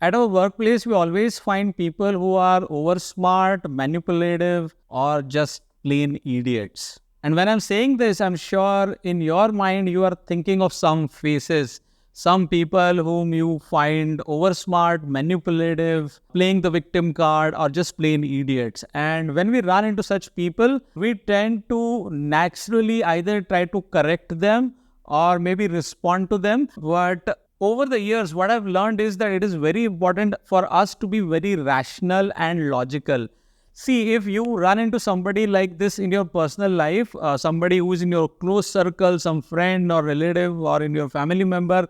At our workplace, we always find people who are over smart, manipulative, or just plain idiots. And when I'm saying this, I'm sure in your mind you are thinking of some faces, some people whom you find over smart, manipulative, playing the victim card, or just plain idiots. And when we run into such people, we tend to naturally either try to correct them or maybe respond to them. But over the years, what I've learned is that it is very important for us to be very rational and logical. See, if you run into somebody like this in your personal life, somebody who is in your close circle, some friend or relative or in your family member,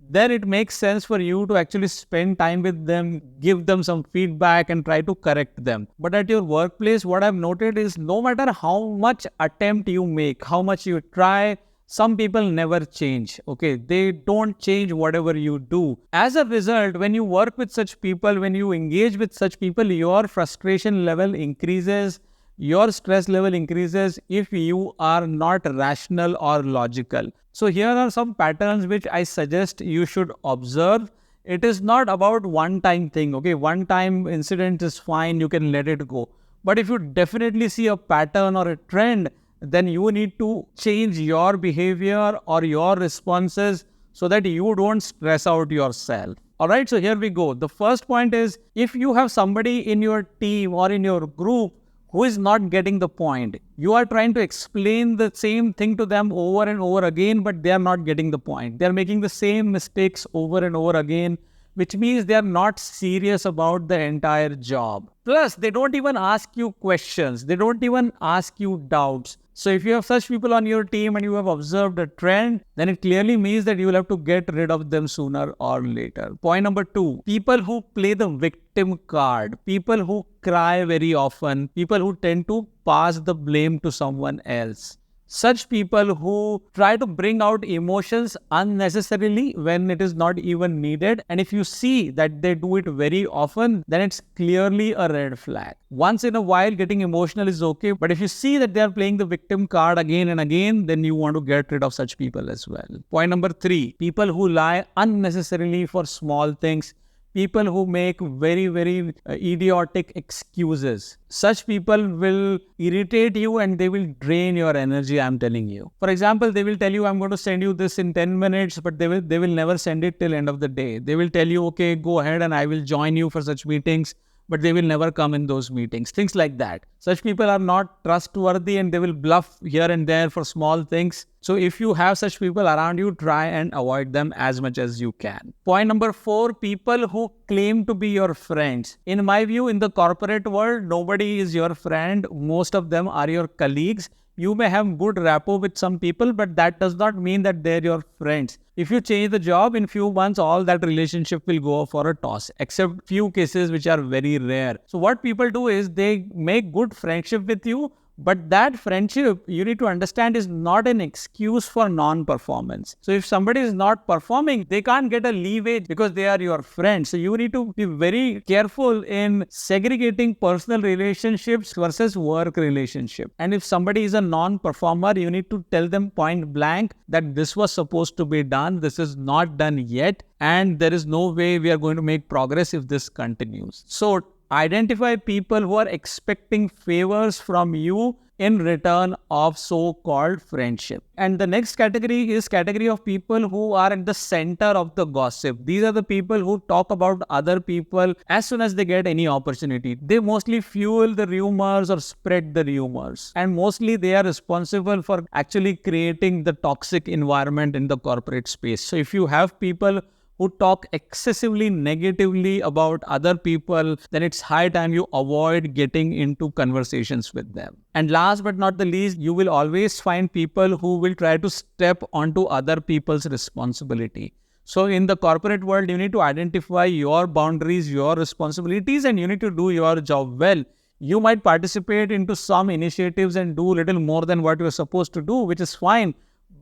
then it makes sense for you to actually spend time with them, give them some feedback and try to correct them. But at your workplace, what I've noted is no matter how much attempt you make, how much you try, some people never change. Okay, they don't change whatever you do. As a result, when you work with such people, when you engage with such people, your frustration level increases, your stress level increases if you are not rational or logical. So here are some patterns which I suggest you should observe. It is not about one time thing. Okay, one time incident is fine, you can let it go. But if you definitely see a pattern or a trend, then you need to change your behavior or your responses so that you don't stress out yourself. All right, so here we go. The first point is, if you have somebody in your team or in your group who is not getting the point, you are trying to explain the same thing to them over and over again, but they are not getting the point. They are making the same mistakes over and over again, which means they are not serious about the entire job. Plus, they don't even ask you questions. They don't even ask you doubts. So if you have such people on your team and you have observed a trend, then it clearly means that you will have to get rid of them sooner or later. Point number 2, people who play the victim card, people who cry very often, people who tend to pass the blame to someone else. Such people who try to bring out emotions unnecessarily when it is not even needed. And if you see that they do it very often, then it's clearly a red flag. Once in a while, getting emotional is okay. But if you see that they are playing the victim card again and again, then you want to get rid of such people as well. Point number 3, people who lie unnecessarily for small things. People who make very idiotic excuses. Such people will irritate you and they will drain your energy, I'm telling you. For example, they will tell you, I'm going to send you this in 10 minutes, but they will never send it till end of the day. They will tell you, okay, go ahead and I will join you for such meetings, but they will never come in those meetings. Things like that. Such people are not trustworthy and they will bluff here and there for small things. So if you have such people around you, try and avoid them as much as you can. Point number 4, people who claim to be your friends. In my view, in the corporate world, nobody is your friend. Most of them are your colleagues. You may have good rapport with some people, but that does not mean that they're your friends. If you change the job in few months, all that relationship will go for a toss, except few cases which are very rare. So what people do is they make good friendship with you, but that friendship, you need to understand, is not an excuse for non-performance. So if somebody is not performing, they can't get a leeway because they are your friends. So you need to be very careful in segregating personal relationships versus work relationship. And if somebody is a non-performer, you need to tell them point blank that this was supposed to be done, this is not done yet, and there is no way we are going to make progress if this continues. So identify people who are expecting favors from you in return of so-called friendship. And the next category is category of people who are at the center of the gossip. These are the people who talk about other people as soon as they get any opportunity. They mostly fuel the rumors or spread the rumors. And mostly they are responsible for actually creating the toxic environment in the corporate space. So if you have people who talk excessively negatively about other people, then it's high time you avoid getting into conversations with them. And last but not the least, you will always find people who will try to step onto other people's responsibility. So in the corporate world, you need to identify your boundaries, your responsibilities, and you need to do your job well. You might participate into some initiatives and do little more than what you're supposed to do, which is fine.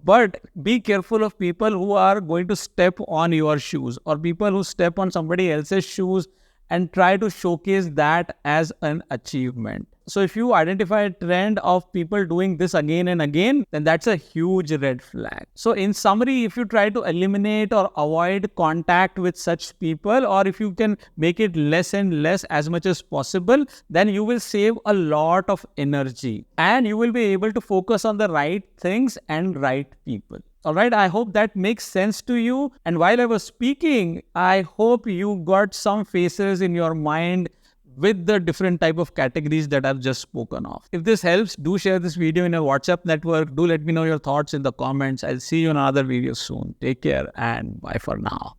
But be careful of people who are going to step on your shoes or people who step on somebody else's shoes and try to showcase that as an achievement. So if you identify a trend of people doing this again and again, then that's a huge red flag. So in summary, if you try to eliminate or avoid contact with such people, or if you can make it less and less as much as possible, then you will save a lot of energy and you will be able to focus on the right things and right people. All right, I hope that makes sense to you. And while I was speaking, I hope you got some faces in your mind with the different type of categories that I've just spoken of. If this helps, do share this video in a WhatsApp network. Do let me know your thoughts in the comments. I'll see you in another video soon. Take care and bye for now.